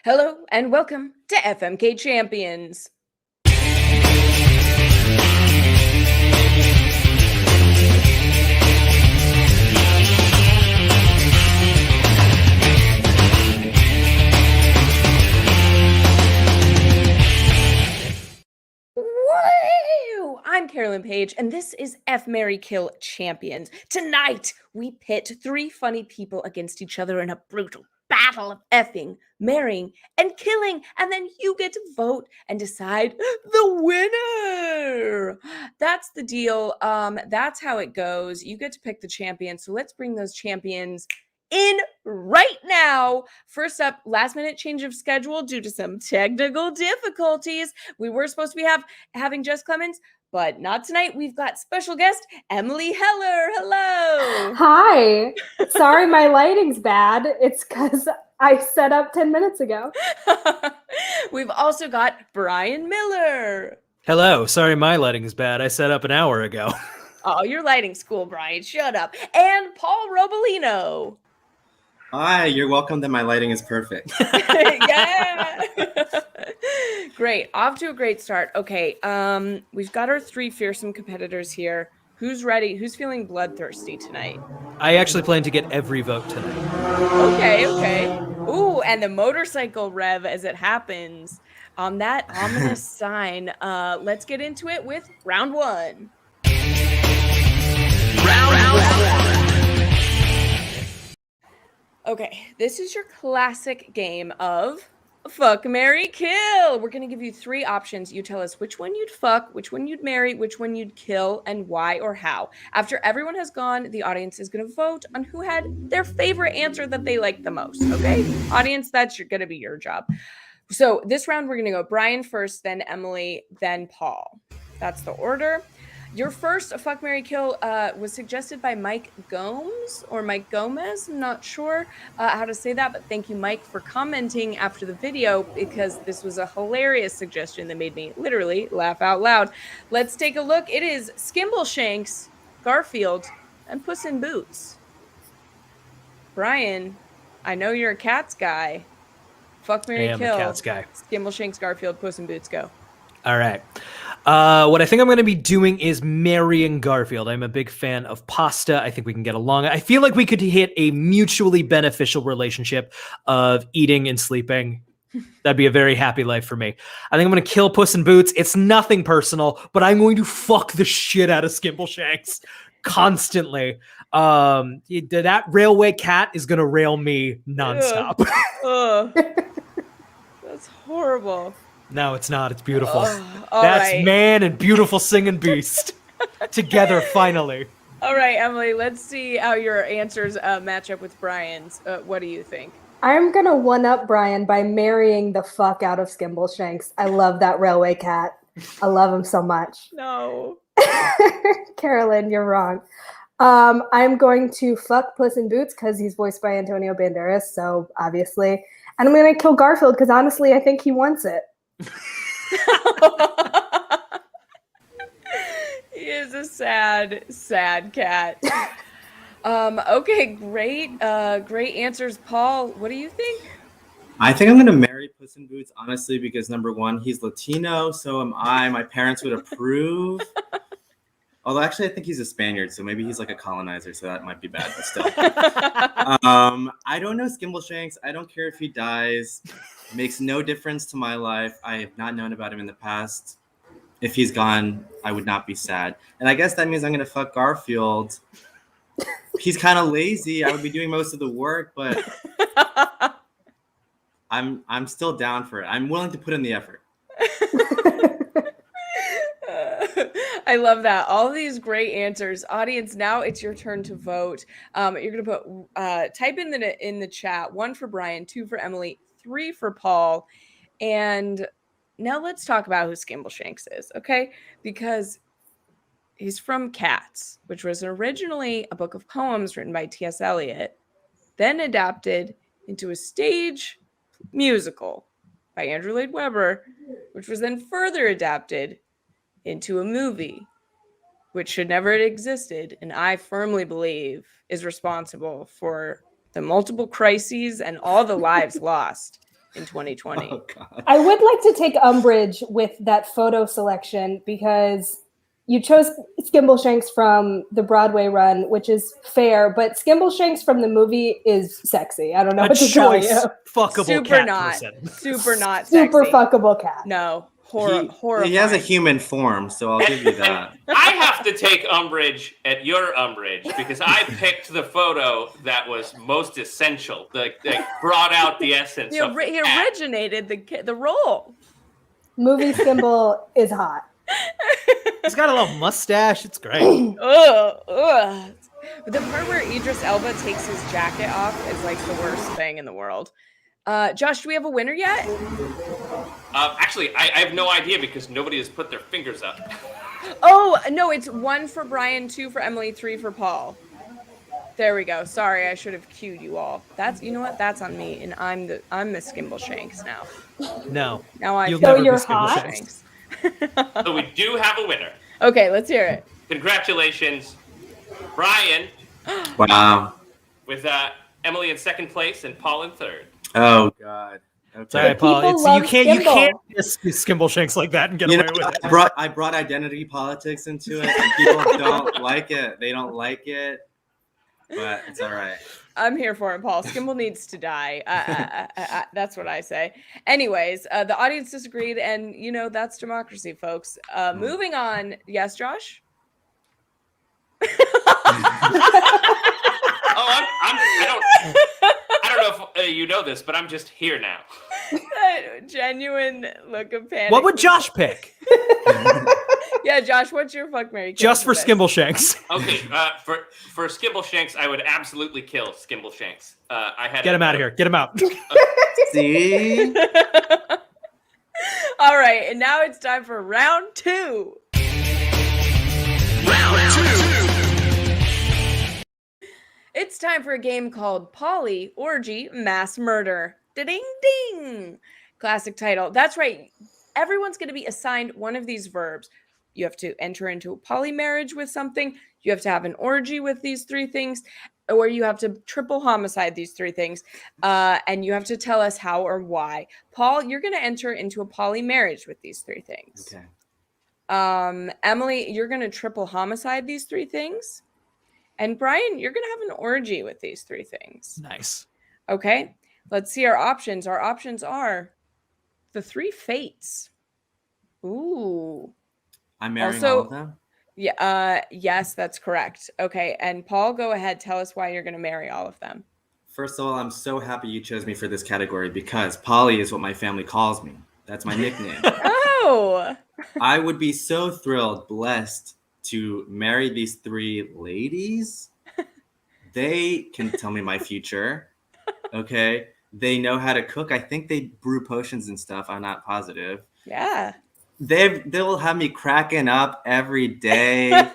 Hello and welcome to FMK Champions. Woo! I'm Carolyn Page, and this is F Marry Kill Champions. Tonight, we pit three funny people against each other in a brutal battle of effing, marrying, and killing, and then you get to vote and decide the winner. That's the deal. That's how it goes. You get to pick the champion. So let's bring those champions in right now. First up, last minute change of schedule due to some technical difficulties. We were supposed to be having Jess Clemens, but not tonight. We've got special guest Emily Heller. Hello. Hi. Sorry, my lighting's bad. It's because I set up 10 minutes ago. We've also got Brian Miller. Hello. Sorry, my lighting is bad. I set up an hour ago. Oh, your lighting's cool, Brian. Shut up. And Paul Robolino. Hi, you're welcome that my lighting is perfect. Yeah. Great. Off to a great start. Okay. We've got our three fearsome competitors here. Who's ready? Who's feeling bloodthirsty tonight? I actually plan to get every vote tonight. Okay. Ooh, and the motorcycle rev as it happens. On that ominous sign, let's get into it with round one. Round one. Okay, this is your classic game of fuck, marry, kill. We're going to give you three options. You tell us which one you'd fuck, which one you'd marry, which one you'd kill, and why or how. After everyone has gone, the audience is going to vote on who had their favorite answer that they liked the most, okay? Audience, that's going to be your job. So this round, we're going to go Brian first, then Emily, then Paul. That's the order. Your first fuck, marry, kill was suggested by Mike Gomes or Mike Gomez. I'm not sure how to say that, but thank you, Mike, for commenting after the video because this was a hilarious suggestion that made me literally laugh out loud. Let's take a look. It is Skimbleshanks, Garfield, and Puss in Boots. Brian, I know you're a Cats guy. Fuck, marry, kill. I am a Cats guy. Skimbleshanks, Garfield, Puss in Boots, go. All right. What I think I'm going to be doing is marrying Garfield. I'm a big fan of pasta. I think we can get along. I feel like we could hit a mutually beneficial relationship of eating and sleeping. That'd be a very happy life for me. I think I'm going to kill Puss in Boots. It's nothing personal, but I'm going to fuck the shit out of Skimbleshanks constantly. That railway cat is going to rail me nonstop. That's horrible. No, it's not. It's beautiful. That's right. Man and beautiful singing beast together finally. All right, Emily, let's see how your answers match up with Brian's. What do you think? I'm going to one-up Brian by marrying the fuck out of Skimbleshanks. I love that railway cat. I love him so much. No. Carolyn, you're wrong. I'm going to fuck Puss in Boots because he's voiced by Antonio Banderas, so obviously. And I'm going to kill Garfield because honestly, I think he wants it. He is a sad cat. Okay, great answers. Paul, what do you think? I think I'm going to marry Puss in Boots, honestly, because number one, he's Latino, so am I. My parents would approve. Although actually, I think he's a Spaniard, so maybe he's like a colonizer, so that might be bad, but still. I don't know Skimbleshanks. I don't care if he dies. It makes no difference to my life. I have not known about him in the past. If he's gone, I would not be sad. And I guess that means I'm going to fuck Garfield. He's kind of lazy. I would be doing most of the work, but I'm still down for it. I'm willing to put in the effort. I love that. All of these great answers. Audience, now it's your turn to vote. You're going to put type in the chat, 1 for Brian, 2 for Emily, 3 for Paul. And now let's talk about who Skimbleshanks is, okay? Because he's from Cats, which was originally a book of poems written by T.S. Eliot, then adapted into a stage musical by Andrew Lloyd Webber, which was then further adapted into a movie, which should never have existed, and I firmly believe is responsible for the multiple crises and all the lives lost in 2020. Oh God. I would like to take umbrage with that photo selection because you chose Skimbleshanks from the Broadway run, which is fair, but Skimbleshanks from the movie is sexy. I don't know A what to tell you. choice fuckable Super cat not. person. Super not Super sexy. fuckable cat. No. He Horrifying. has a human form, so I'll give you that. I have to take umbrage at your umbrage because I picked the photo that was most essential, that brought out the essence He of the cat. originated the role. Movie Skimble is hot. He's got a little mustache. It's great. Ugh. The part where Idris Elba takes his jacket off is like the worst thing in the world. Josh, do we have a winner yet? Actually, I have no idea because nobody has put their fingers up. Oh, no, it's 1 for Brian, 2 for Emily, 3 for Paul. There we go. Sorry, I should have cued you all. You know what? That's on me, and I'm the Skimbleshanks now. No. Now I You'll feel never So be you're Skimbleshanks. hot? So we do have a winner. Okay, let's hear it. Congratulations, Brian, Wow. with Emily in second place and Paul in third. Oh God. Okay. Sorry, Paul. people You love can't Skimble. miss Skimbleshanks like that and get You away know, with it. I brought identity politics into it, and people don't like it. They don't like it, but it's all right. I'm here for it, Paul. Skimble needs to die. That's what I say. Anyways, the audience disagreed, and that's democracy, folks. Moving on. Yes, Josh? Oh, I don't know if you know this, but I'm just here now. That genuine look of panic. What would Josh pick? Yeah, Josh, what's your fuck, Mary? Just for Skimbleshanks. Okay, for Skimbleshanks, I would absolutely kill Skimbleshanks. Get him out of here. Get him out. See? All right, and now it's time for round 2. It's time for a game called Poly Orgy Mass Murder. Da-ding ding. Classic title. That's right. Everyone's going to be assigned one of these verbs. You have to enter into a poly marriage with something. You have to have an orgy with these 3 things, or you have to triple homicide these 3 things. And you have to tell us how or why. Paul, you're going to enter into a poly marriage with these 3 things. Okay. Emily, you're going to triple homicide these 3 things. And Brian, you're going to have an orgy with these 3 things. Nice. Okay, let's see our options. Our options are the 3 fates. Ooh. I'm marrying Also- all of them? Yeah. Yes, that's correct. Okay, and Paul, go ahead. Tell us why you're going to marry all of them. First of all, I'm so happy you chose me for this category because Polly is what my family calls me. That's my nickname. Oh. I would be so thrilled, blessed to marry these 3 ladies. They can tell me my future. Okay. They know how to cook. I think they brew potions and stuff. I'm not positive. Yeah. They'll have me cracking up every day.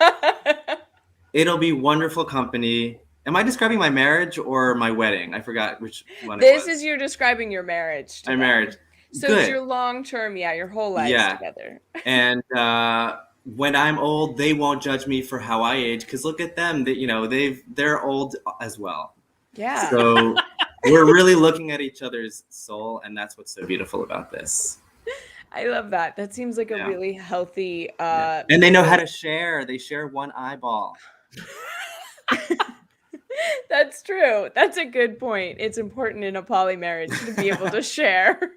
It'll be wonderful company. Am I describing my marriage or my wedding? I forgot which one it was. This is you're describing your marriage. My marriage. So Good. it's your long term, your whole life together. And when I'm old, they won't judge me for how I age because look at them. They're old as well. Yeah. So we're really looking at each other's soul, and that's what's so beautiful about this. I love that. That seems like a really healthy. And they know how to share. They share one eyeball. That's true. That's a good point. It's important in a poly marriage to be able to share.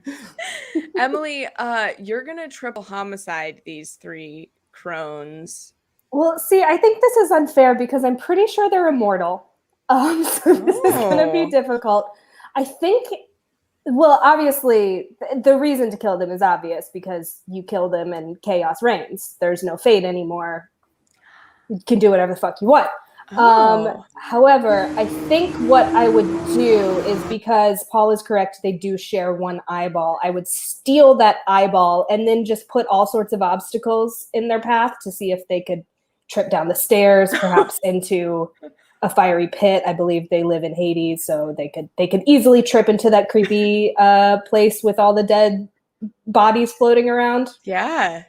Emily, you're gonna triple homicide these 3 crones. Well, see, I think this is unfair because I'm pretty sure they're immortal. So this is going to be difficult. I think, well, obviously, the reason to kill them is obvious because you kill them and chaos reigns. There's no fate anymore. You can do whatever the fuck you want. However, I think what I would do is because Paul is correct, they do share one eyeball. I would steal that eyeball and then just put all sorts of obstacles in their path to see if they could trip down the stairs, perhaps into a fiery pit. I believe they live in Hades, so they could easily trip into that creepy place with all the dead bodies floating around. Yeah.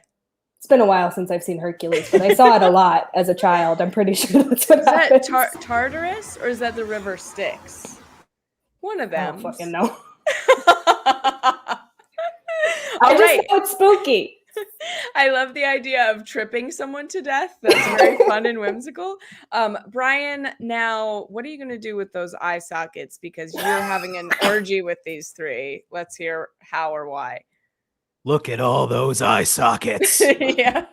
It's been a while since I've seen Hercules, but I saw it a lot as a child. I'm pretty sure that's what happens. Is that Tartarus or is that the river Styx? One of I them. don't fucking know. I just right. know it's spooky. I love the idea of tripping someone to death. That's very fun and whimsical. Brian, now what are you going to do with those eye sockets? Because you're having an orgy with these three. Let's hear how or why. Look at all those eye sockets. Yeah.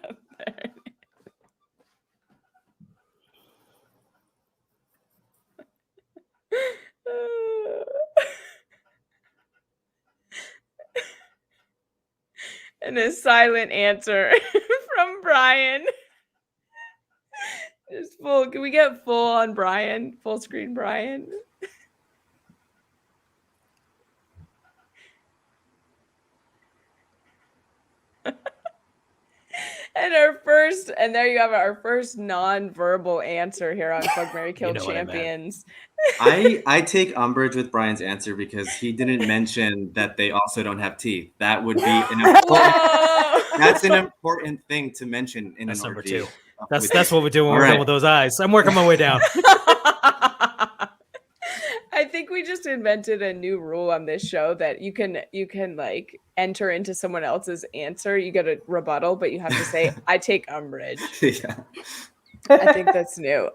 And a silent answer from Brian. Just full. Can we get full on Brian? Full screen Brian. And there you have it, our first non-verbal answer here on Fuck, Marry, Kill Champions. I take umbrage with Brian's answer because he didn't mention that they also don't have teeth. That would be an important. That's an important thing to mention in That's an number orgy. two. That's what we do when we're All done right. with those eyes. I'm working my way down. I think we just invented a new rule on this show that you can like enter into someone else's answer. You get a rebuttal, but you have to say, I take umbrage. Yeah. I think that's new.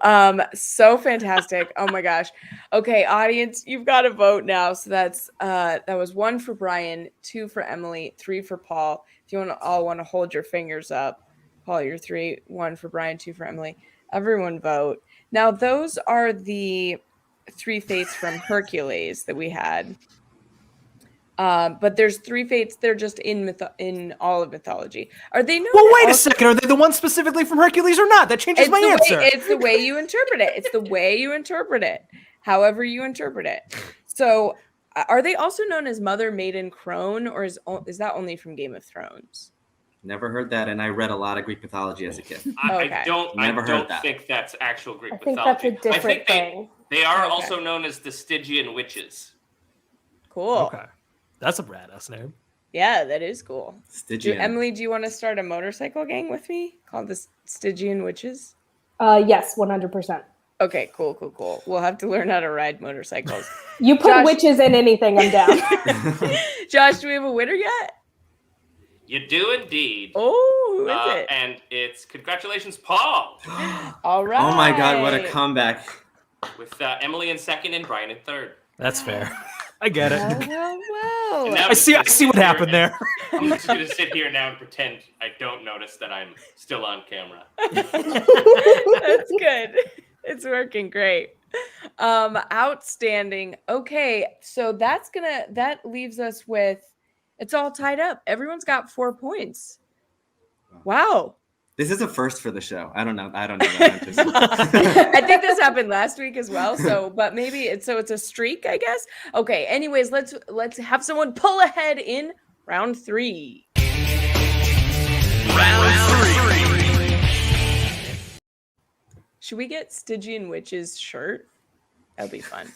So fantastic. Oh my gosh. Okay, audience, you've got to vote now. So that's that was 1 for Brian, 2 for Emily, 3 for Paul. If you all want to hold your fingers up, Paul, you're 3, 1 for Brian, 2 for Emily. Everyone vote. Now those are the 3 fates from Hercules that we had. But there's 3 fates. They're just in all of mythology. Are they known? Well, wait a second. Are they the ones specifically from Hercules or not? That changes my answer. It's the way you interpret it. It's the way you interpret it. However you interpret it. So, are they also known as Mother, Maiden, Crone, or is that only from Game of Thrones? Never heard that, and I read a lot of Greek mythology as a kid. Okay. I don't that. think that's actual Greek I think mythology. that's a different thing. They are Okay. also known as the Stygian witches. Cool. Okay. That's a badass name. Yeah, that is cool. Stygian. Emily, do you want to start a motorcycle gang with me called the Stygian Witches? Yes, 100%. Okay, cool. We'll have to learn how to ride motorcycles. You put Josh- witches in anything, I'm down. Josh, do we have a winner yet? You do indeed. Oh, who is it? And it's congratulations, Paul, All right. Oh my God, what a comeback. with Emily in 2nd and Brian in 3rd. That's fair. I get it. Well. And now I see what happened there. I'm just going to sit here now and pretend I don't notice that I'm still on camera. That's good. It's working great. Outstanding. Okay, so that leaves us with, it's all tied up. Everyone's got 4 points. Wow. This is a first for the show. I don't know. That. I think this happened last week as well. So, but maybe it's a streak, I guess. Okay. Anyways, let's have someone pull ahead in round 3. Should we get Stygian Witch's shirt? That'd be fun.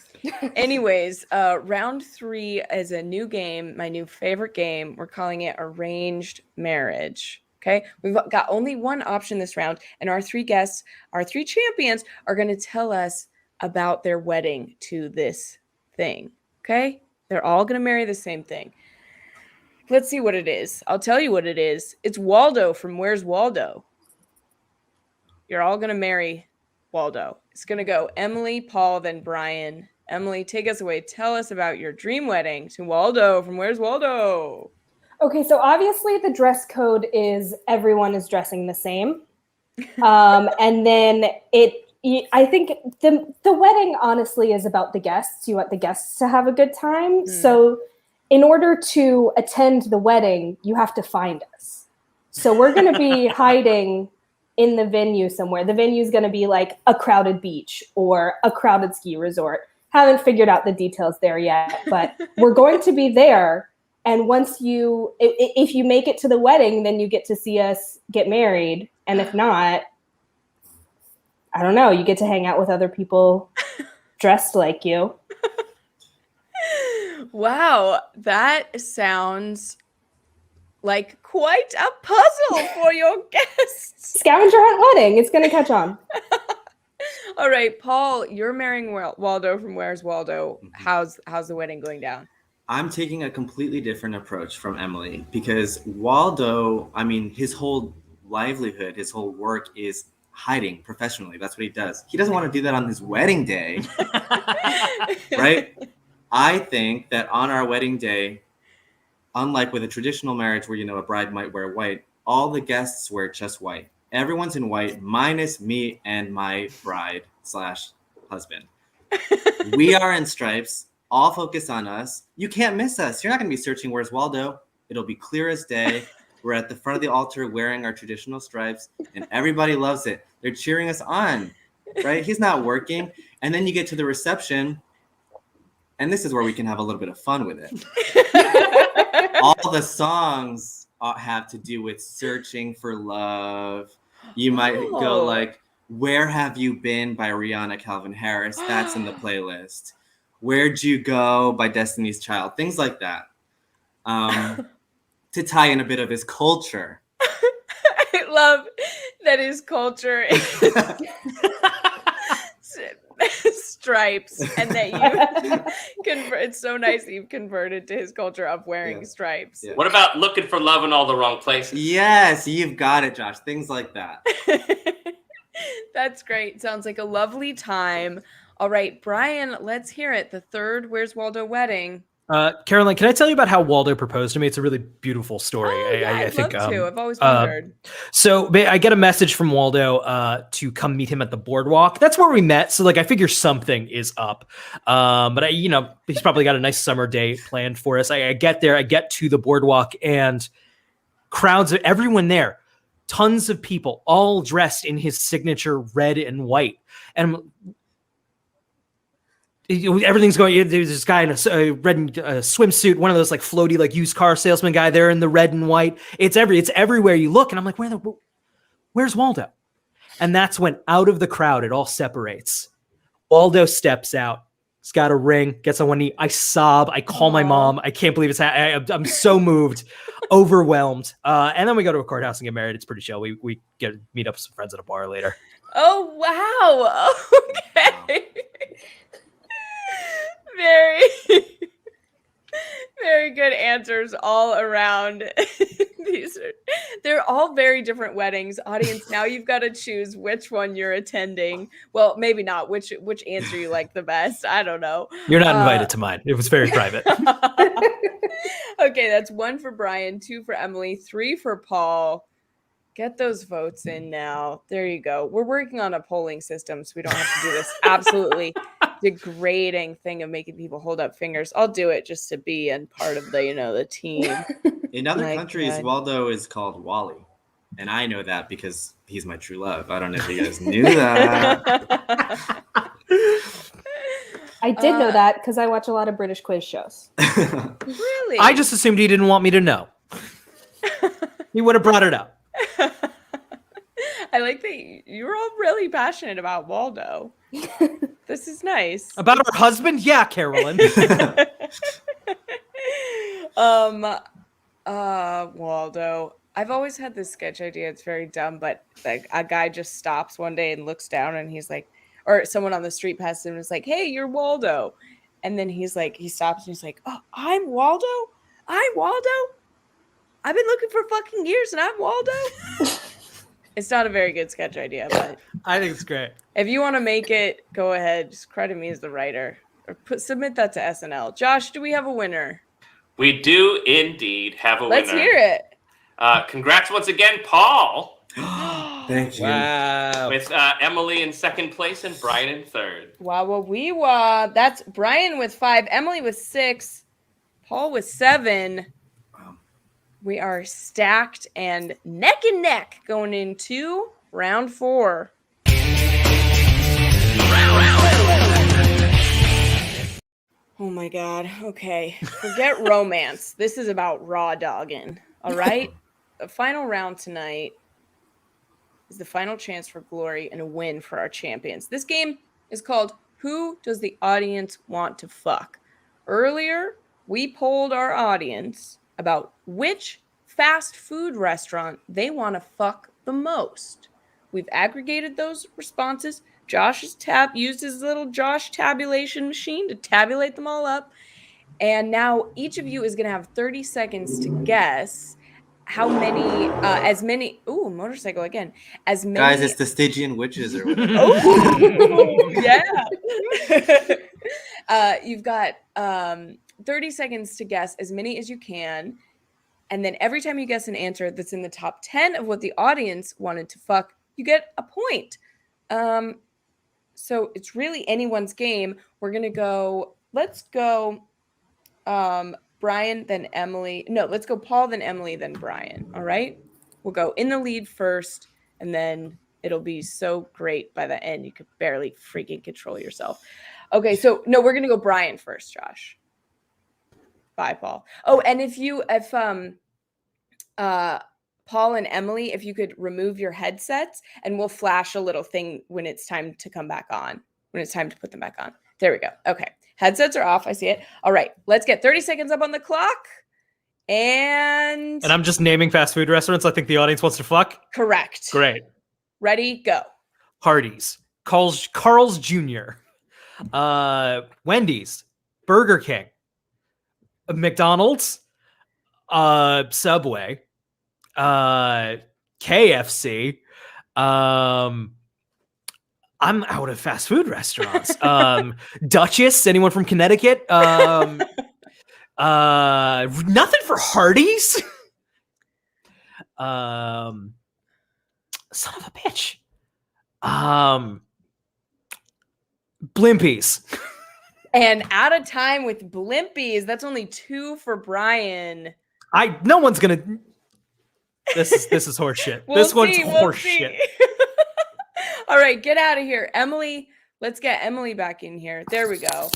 Anyways, round 3 is a new game, my new favorite game. We're calling it Arranged Marriage. Okay, we've got only one option this round, and our 3 guests, our 3 champions, are going to tell us about their wedding to this thing. Okay, they're all going to marry the same thing. Let's see what it is. I'll tell you what it is. It's Waldo from Where's Waldo. You're all going to marry Waldo. It's going to go Emily, Paul, then Brian. Emily, take us away. Tell us about your dream wedding to Waldo from Where's Waldo. Okay, so obviously the dress code is everyone is dressing the same. And then I think the wedding honestly is about the guests. You want the guests to have a good time. So in order to attend the wedding, you have to find us. So we're going to be hiding in the venue somewhere. The venue is going to be like a crowded beach or a crowded ski resort. Haven't figured out the details there yet, but we're going to be there. And if you make it to the wedding, then you get to see us get married. And if not, I don't know, you get to hang out with other people dressed like you. Wow, that sounds like quite a puzzle for your guests. Scavenger hunt wedding. It's going to catch on. All right, Paul, you're marrying Waldo from Where's Waldo. How's the wedding going down? I'm taking a completely different approach from Emily because Waldo, I mean, his whole livelihood, his whole work is hiding professionally. That's what he does. He doesn't want to do that on his wedding day, right? I think that on our wedding day, unlike with a traditional marriage where, a bride might wear white, all the guests wear just white. Everyone's in white, minus me and my bride/husband. We are in stripes. All focus on us. You can't miss us. You're not going to be searching, where's Waldo? It'll be clear as day. We're at the front of the altar wearing our traditional stripes, and everybody loves it. They're cheering us on, right? He's not working. And then you get to the reception, and this is where we can have a little bit of fun with it. All the songs have to do with searching for love. You might go like, Where Have You Been by Rihanna Calvin Harris. That's in the playlist. Where'd You Go by Destiny's Child. Things like that. To tie in a bit of his culture. I love that his culture is stripes, and that you convert. It's so nice that you've converted to his culture of wearing stripes. Yeah. What about looking for love in all the wrong places? Yes, you've got it, Josh. Things like that. That's great. Sounds like a lovely time. All right, Brian, let's hear it. The third Where's Waldo wedding. Carolyn, can I tell you about how Waldo proposed to me? It's a really beautiful story. I'd love to. I've always wondered. So I get a message from Waldo to come meet him at the boardwalk. That's where we met. So I figure something is up. But he's probably got a nice summer day planned for us. I get there, I get to the boardwalk, and crowds of everyone there, tons of people, all dressed in his signature red and white. And everything's going. There's this guy in a red swimsuit, one of those floaty used car salesman guy there in the red and white. It's everywhere you look, and I'm like, where's Waldo? And that's when out of the crowd it all separates. Waldo steps out. He's got a ring, gets on one knee. I sob. I call my mom. I can't believe it's I'm so moved, overwhelmed. And then we go to a courthouse and get married. It's pretty chill. We meet up with some friends at a bar later. Oh wow! Okay. Very, very good answers all around. They're all very different weddings. Audience, now you've got to choose which one you're attending. Well, maybe not. Which answer you like the best. I don't know. You're not invited to mine. It was very private. Okay, that's 1 for Brian, 2 for Emily, 3 for Paul. Get those votes in now. There you go. We're working on a polling system, so we don't have to do this absolutely degrading thing of making people hold up fingers. I'll do it just to be and part of the team. In other countries, Waldo is called Wally. And I know that because he's my true love. I don't know if you guys knew that. I did know that because I watch a lot of British quiz shows. Really? I just assumed he didn't want me to know. He would have brought it up. I like that you're all really passionate about Waldo. This is nice. About her husband? Yeah, Carolyn. Waldo. I've always had this sketch idea. It's very dumb, but a guy just stops one day and looks down and he's like, or someone on the street passes him and is like, hey, you're Waldo. And then he's like, he stops and he's like, oh, I'm Waldo? I'm Waldo? I've been looking for fucking years and I'm Waldo? It's not a very good sketch idea, but I think it's great. if you want to make it, go ahead. Just credit me as the writer. Or submit that to SNL. Josh, do we have a winner? We do indeed have a winner. Let's hear it. Congrats once again, Paul. Thank you. Wow. With Emily in second place and Brian in third. Wow. That's Brian with 5, Emily with 6, Paul with 7. We are stacked and neck going into round 4. Oh my God. Okay. Forget romance. This is about raw dogging. All right. The final round tonight is the final chance for glory and a win for our champions. This game is called Who Does the Audience Want to Fuck? Earlier, we polled our audience about which fast food restaurant they want to fuck the most. We've aggregated those responses. Josh has used his little Josh tabulation machine to tabulate them all up. And now each of you is going to have 30 seconds to guess how many, as many, ooh, motorcycle again, as many. Guys, it's the Stygian witches or whatever. Oh, yeah. You've got 30 seconds to guess as many as you can. And then every time you guess an answer that's in the top 10 of what the audience wanted to fuck, you get a point. So it's really anyone's game. We're going to go, let's go Brian, then Emily. No, let's go Paul, then Emily, then Brian. All right? We'll go in the lead first, and then it'll be so great by the end you could barely freaking control yourself. Okay, so no, we're going to go Brian first, Josh. Bye, Paul. Oh, and if Paul and Emily, if you could remove your headsets, and we'll flash a little thing when it's time to come back on, when it's time to put them back on. There we go. Okay. Headsets are off. I see it. All right. Let's get 30 seconds up on the clock. And I'm just naming fast food restaurants I think the audience wants to fuck? Correct. Great. Ready, go. Hardee's, Carl's Jr., Wendy's, Burger King, McDonald's, Subway, KFC. I'm out of fast food restaurants. Duchess, anyone from Connecticut? Nothing for Hardee's. Son of a bitch. Blimpies. And out of time with Blimpies. That's only 2 for Brian. No one's gonna. This is horseshit. This one's horseshit. All right, get out of here, Emily. Let's get Emily back in here. There we go.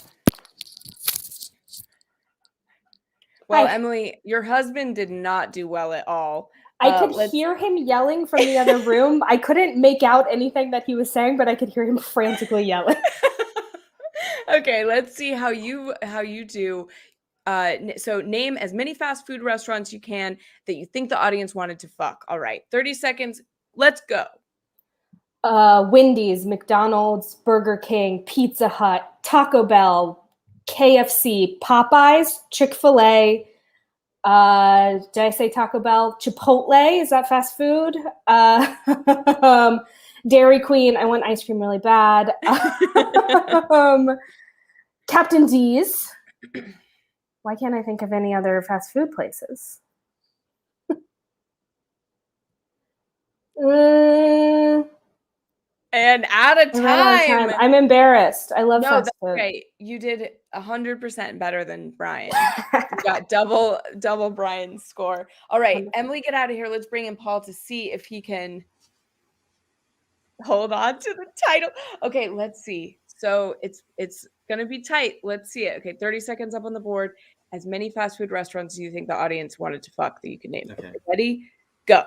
Well, Hi. Emily, your husband did not do well at all. I could hear him yelling from the other room. I couldn't make out anything that he was saying, but I could hear him frantically yelling. Okay, let's see how you do. So name as many fast food restaurants you can that you think the audience wanted to fuck. All right, 30 seconds. Let's go. Wendy's, McDonald's, Burger King, Pizza Hut, Taco Bell, KFC, Popeyes, Chick-fil-A. Did I say Taco Bell? Chipotle, is that fast food? Dairy Queen, I want ice cream really bad. Captain D's. Why can't I think of any other fast food places? And out of time. I'm embarrassed. I love No, fast that's food. okay. You did 100% better than Brian. You got double Brian's score. All right, Emily, get out of here. Let's bring in Paul to see if he can hold on to the title. Okay, let's see. So it's gonna be tight. Let's see it. Okay, 30 seconds up on the board. As many fast food restaurants as you think the audience wanted to fuck that you can name. Okay, ready? Go.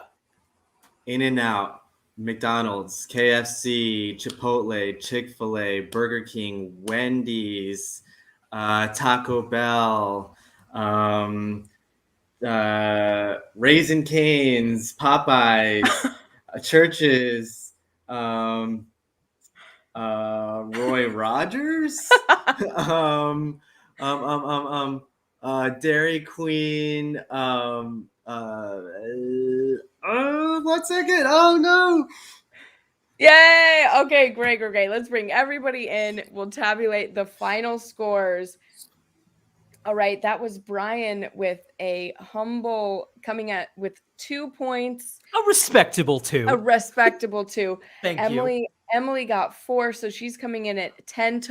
In-N-Out, McDonald's, KFC, Chipotle, Chick-fil-A, Burger King, Wendy's, Taco Bell, Raising Cane's, Popeyes, Church's, Roy Rogers, Dairy Queen, 1 second. Oh no. Yay. Okay, great. Let's bring everybody in. We'll tabulate the final scores. All right, that was Brian with a humble coming at with 2 points. A respectable 2. Thank you. Emily got 4, so she's coming in at 10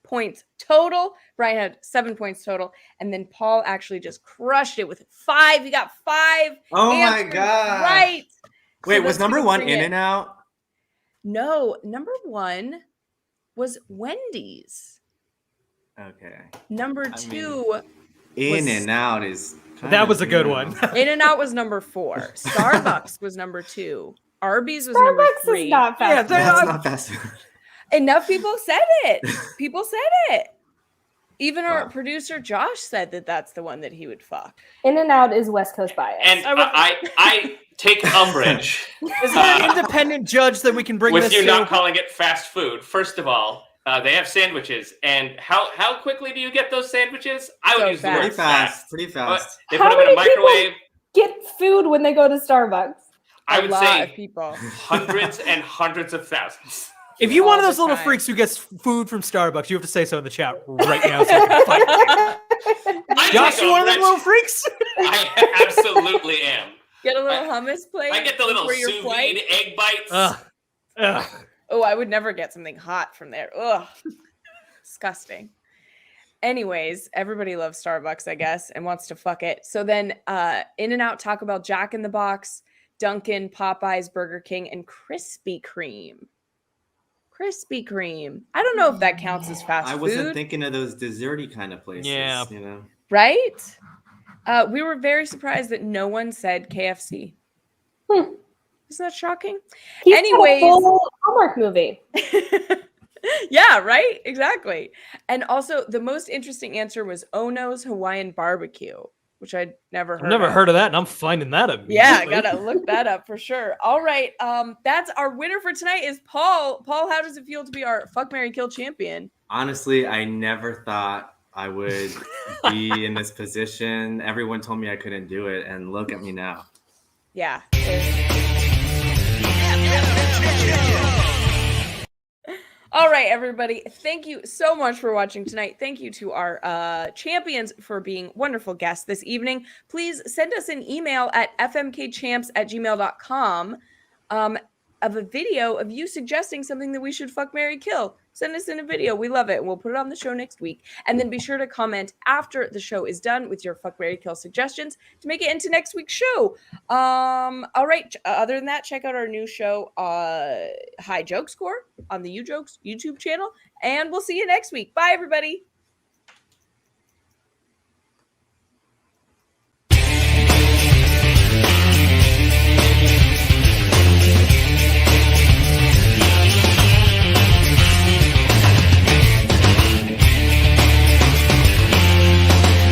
points total. Brian had 7 points total, and then Paul actually just crushed it with 5. He got 5. Oh my god! Right. Wait, So was number 1 In-N-Out? No, number 1 was Wendy's. Okay. Number 2. In-N-Out is. That was a good one. In-N-Out was number 4. Starbucks was number 2. Arby's was number 3. Starbucks is not fast. That's not fast food. Enough people said it. Even our producer Josh said that that's the one that he would fuck. In-N-Out is West Coast bias. And I take umbrage. Is there an independent judge that we can bring with this you to? not calling it fast food? First of all, They have sandwiches, and how quickly do you get those sandwiches? I would So use the word Pretty fast. They How put them in a many people microwave. get food when they go to Starbucks? I A would lot say of people. hundreds and hundreds of thousands. If you're one of All those the little time. freaks who gets food from Starbucks, you have to say so in the chat right now so I can fight. I Josh, take you a one of them rich- little freaks? I absolutely am. Get a little hummus plate. I get the little before your sous flight. vide egg bites. Ugh. Oh, I would never get something hot from there. Ugh. Disgusting. Anyways, everybody loves Starbucks, I guess, and wants to fuck it. So then In-N-Out, Taco Bell, Jack in the Box, Dunkin', Popeyes, Burger King, and Krispy Kreme. Krispy Kreme. I don't know if that counts as fast I food. wasn't thinking of those desserty kind of places. Yeah. You know. Right? We were very surprised that no one said KFC. Hmm. Isn't that shocking? He's got Anyways. a full Hallmark movie. Yeah, right? Exactly. And also, the most interesting answer was Ono's Hawaiian Barbecue, which I'd never heard I've never of. heard of that, and I'm finding that immediately. Yeah, gotta look that up for sure. All right, that's our winner for tonight is Paul. Paul, how does it feel to be our Fuck, Marry, Kill champion? Honestly, I never thought I would be in this position. Everyone told me I couldn't do it, and look at me now. Yeah. All right, everybody. Thank you so much for watching tonight. Thank you to our champions for being wonderful guests this evening. Please send us an email at fmkchamps@gmail.com of a video of you suggesting something that we should fuck, marry, kill. Send us in a video. We love it. And we'll put it on the show next week. And then be sure to comment after the show is done with your fuck, marry, kill suggestions to make it into next week's show. All right. Other than that, check out our new show, High Joke Score, on the YouTube channel. And we'll see you next week. Bye, everybody.